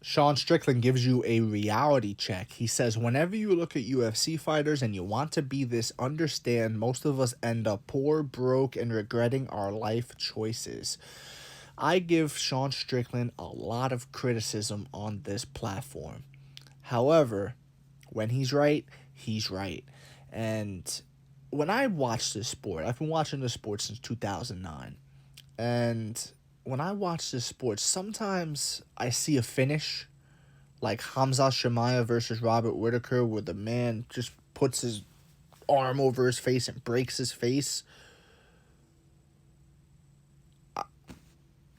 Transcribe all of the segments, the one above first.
Sean Strickland gives you a reality check. He says, whenever you look at UFC fighters and you want to be this, understand most of us end up poor, broke, and regretting our life choices. I give Sean Strickland a lot of criticism on this platform. However, when he's right, he's right. And when I watch this sport, I've been watching this sport since 2009. And when I watch this sport, sometimes I see a finish like Hamza Shemaya versus Robert Whitaker, where the man just puts his arm over his face and breaks his face.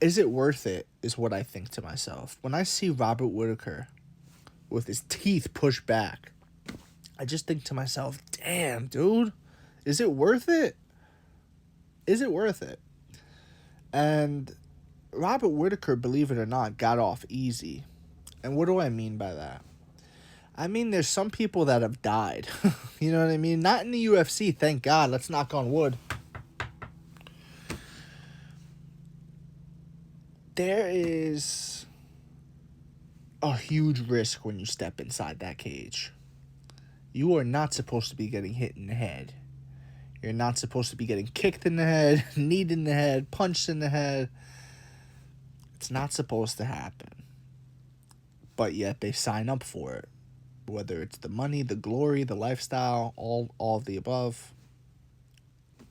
Is it worth it, is what I think to myself. When I see Robert Whitaker with his teeth pushed back, I just think to myself, damn, dude, is it worth it? Is it worth it? And Robert Whitaker, believe it or not, got off easy. And what do I mean by that? I mean, there's some people that have died. You know what I mean? Not in the UFC, thank God. Let's knock on wood. There is a huge risk when you step inside that cage. You are not supposed to be getting hit in the head. You're not supposed to be getting kicked in the head, kneed in the head, punched in the head. It's not supposed to happen. But yet they sign up for it. Whether it's the money, the glory, the lifestyle, all of the above.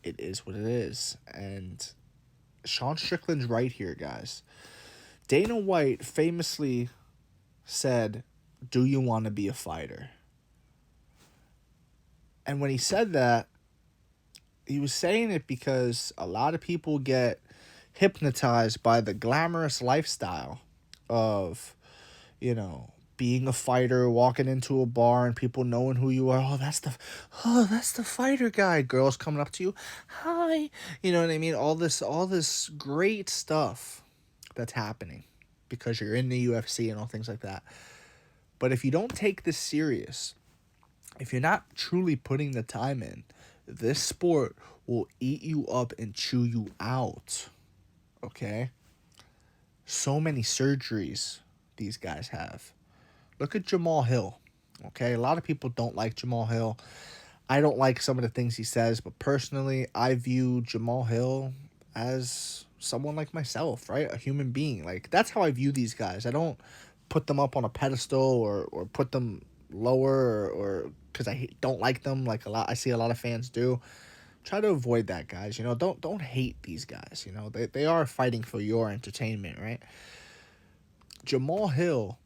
It is what it is. And Sean Strickland's right here, guys. Dana White famously said, do you want to be a fighter? And when he said that, he was saying it because a lot of people get hypnotized by the glamorous lifestyle of, being a fighter, walking into a bar and people knowing who you are. That's the fighter guy. Girls coming up to you, hi. You know what I mean? All this great stuff that's happening because you're in the UFC and all things like that. But if you don't take this serious, if you're not truly putting the time in, this sport will eat you up and chew you out. Okay? So many surgeries these guys have. Look at Jamal Hill. Okay? A lot of people don't like Jamal Hill. I don't like some of the things he says, but personally, I view Jamal Hill as someone like myself, right? A human being. Like, that's how I view these guys. I don't put them up on a pedestal or put them lower or because I don't like them like I see a lot of fans do. Try to avoid that, guys. Don't hate these guys. They are fighting for your entertainment, right? Jamal Hill,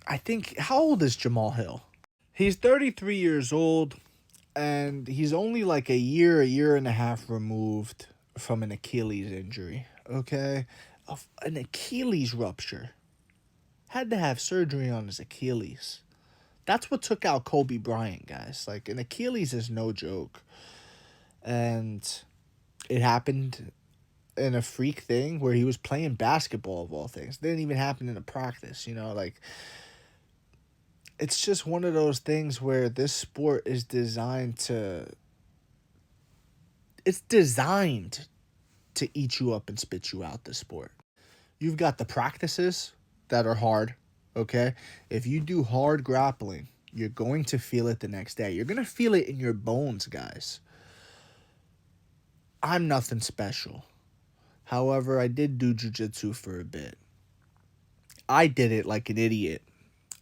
I think, how old is Jamal Hill? He's 33 years old, and he's only like a year and a half removed from an Achilles injury, okay? An Achilles rupture. Had to have surgery on his Achilles. That's what took out Kobe Bryant, guys. Like, an Achilles is no joke. And it happened in a freak thing where he was playing basketball, of all things. It didn't even happen in a practice, it's just one of those things where this sport is designed to eat you up and spit you out, this sport. You've got the practices that are hard, okay? If you do hard grappling, you're going to feel it the next day. You're going to feel it in your bones, guys. I'm nothing special. However, I did do jiu-jitsu for a bit. I did it like an idiot.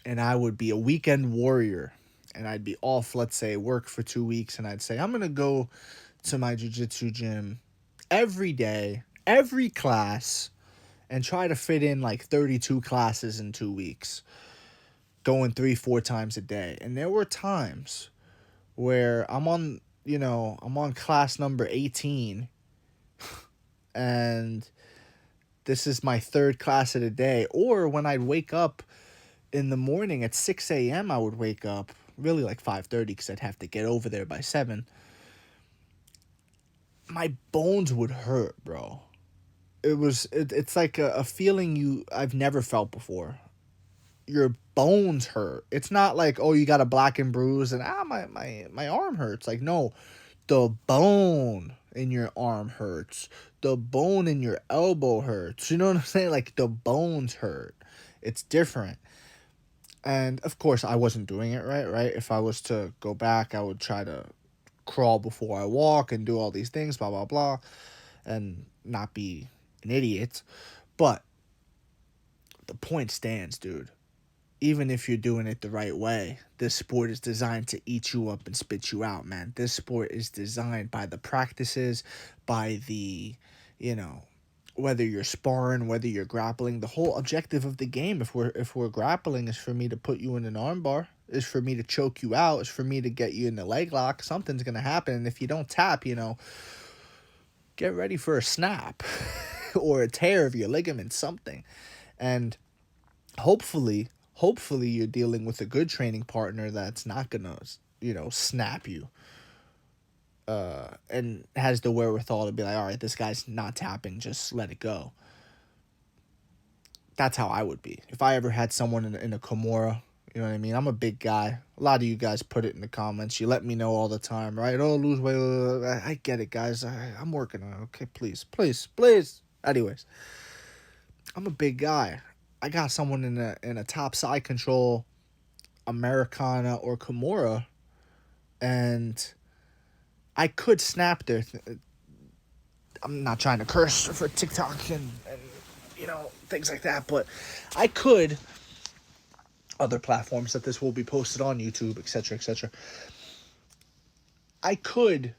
And I would be a weekend warrior. And I'd be off, let's say, work for 2 weeks. And I'd say, I'm going to go to my jiu-jitsu gym every day, every class, and try to fit in like 32 classes in 2 weeks, going 3-4 times a day. And there were times where I'm on class number 18, and this is my third class of the day. Or when I'd wake up in the morning at 6 a.m., I would wake up really like 5:30 because I'd have to get over there by 7. My bones would hurt, bro. It's like a feeling I've never felt before. Your bones hurt. It's not like, oh, you got a black and bruise and my arm hurts. Like, no, the bone in your arm hurts. The bone in your elbow hurts. You know what I'm saying? Like, the bones hurt. It's different. And of course, I wasn't doing it right? If I was to go back, I would try to crawl before I walk and do all these things, blah, blah, blah, and not be an idiot. But the point stands, dude. Even if you're doing it the right way, this sport is designed to eat you up and spit you out, man. This sport is designed by the practices, by the, you know, whether you're sparring, whether you're grappling. The whole objective of the game, if we're grappling, is for me to put you in an armbar, is for me to choke you out, is for me to get you in the leg lock. Something's gonna happen, and if you don't tap, get ready for a snap or a tear of your ligament, something. And hopefully you're dealing with a good training partner that's not gonna snap you, and has the wherewithal to be like, all right, this guy's not tapping, just let it go. That's how I would be if I ever had someone in a Kimura. You know what I mean? I'm a big guy. A lot of you guys put it in the comments. You let me know all the time, right? Oh, lose weight. I get it, guys. I'm working on it. Okay, please, please, please. Anyways, I'm a big guy. I got someone in a top side control Americana or Kimura, and I could snap their. I'm not trying to curse for TikTok and things like that, but I could. Other platforms that this will be posted on, YouTube, etc., etc. I could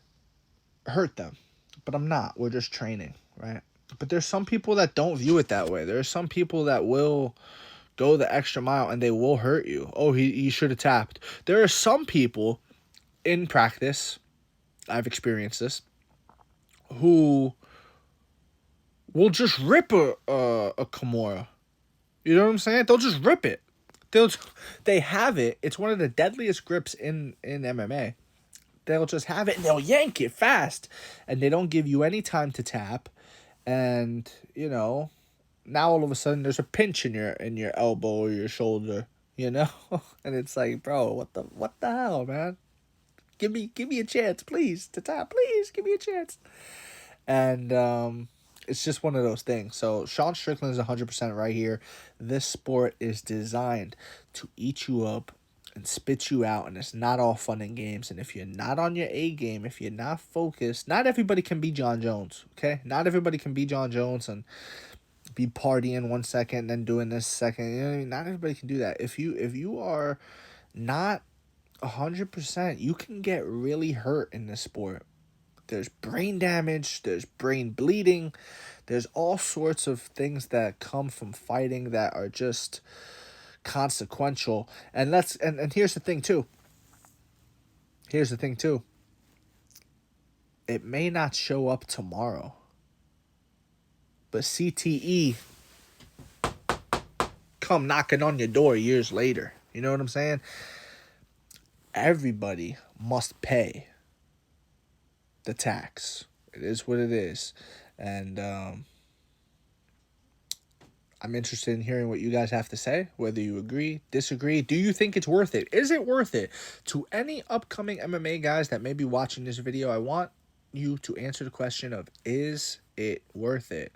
hurt them, but I'm not. We're just training, right? But there's some people that don't view it that way. There's some people that will go the extra mile and they will hurt you. Oh, he should have tapped. There are some people in practice, I've experienced this, who will just rip a Kimura. You know what I'm saying? They'll just rip it. They have it. It's one of the deadliest grips in MMA. They'll just have it and they'll yank it fast, and they don't give you any time to tap. And now all of a sudden there's a pinch in your elbow or your shoulder, and it's like, bro, what the hell, man? Give me a chance, please, to tap. Please give me a chance. And it's just one of those things. So Sean Strickland is 100% right here. This sport is designed to eat you up and spit you out, and it's not all fun and games. And if you're not on your A game, if you're not focused, not everybody can be John Jones, okay? Not everybody can be John Jones and be partying 1 second and then doing this second. You know what I mean? Not everybody can do that. If you are not 100%, you can get really hurt in this sport. There's brain damage, there's brain bleeding, there's all sorts of things that come from fighting that are just consequential. And here's the thing too. It may not show up tomorrow, but CTE come knocking on your door years later. You know what I'm saying? Everybody must pay the tax. It is what it is. And I'm interested in hearing what you guys have to say, whether you agree, disagree. Do you think it's worth it? Is it worth it? To any upcoming MMA guys that may be watching this video, I want you to answer the question of, is it worth it?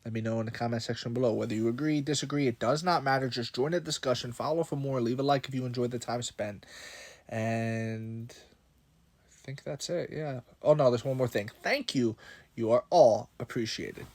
Let me know in the comment section below whether you agree, disagree. It does not matter. Just join the discussion. Follow for more. Leave a like if you enjoyed the time spent. And I think that's it. Yeah. Oh, no, there's one more thing. Thank you. You are all appreciated.